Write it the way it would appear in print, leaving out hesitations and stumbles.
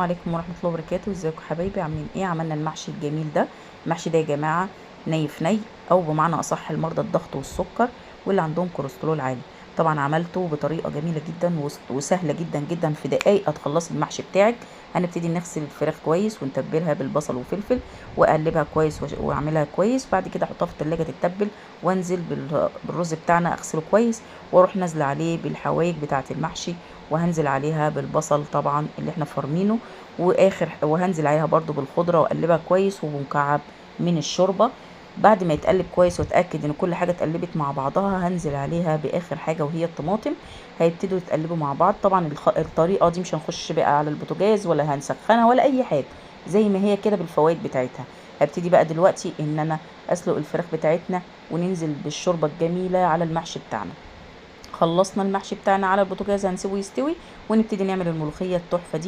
عليكم ورحمة الله وبركاته. ازيكم حبايبي، عاملين ايه؟ عملنا المحشي الجميل ده. المحشي ده يا جماعة ني في ني، او بمعنى اصح لمرضى الضغط والسكر واللي عندهم كوليسترول عالي. طبعا عملته بطريقة جميلة جدا وسهلة جدا جدا، في دقايق هتخلصي المحشي بتاعك. هنبتدي نغسل الفراخ كويس ونتبلها بالبصل وفلفل واقلبها كويس واعملها كويس. بعد كده احطها في التلاجة تتبل، وانزل بالرز بتاعنا اغسله كويس، واروح نازله عليه بالحوايج بتاعة المحشي، وهنزل عليها بالبصل طبعا اللي احنا فرمينه، وهنزل عليها برضو بالخضرة واقلبها كويس، وبمكعب من الشوربة. بعد ما يتقلب كويس واتاكد ان كل حاجه اتقلبت مع بعضها، هنزل عليها باخر حاجه وهي الطماطم. هيبتدوا يتقلبوا مع بعض. طبعا الطريقه دي مش هنخش بقى على البوتاجاز ولا هنسخنها ولا اي حاجه، زي ما هي كده بالفوائد بتاعتها. هبتدي بقى دلوقتي ان انا اسلق الفراخ بتاعتنا، وننزل بالشوربه الجميله على المحشي بتاعنا. خلصنا المحشي بتاعنا على البوتاجاز، هنسيبه يستوي ونبتدي نعمل الملوخيه التحفه دي.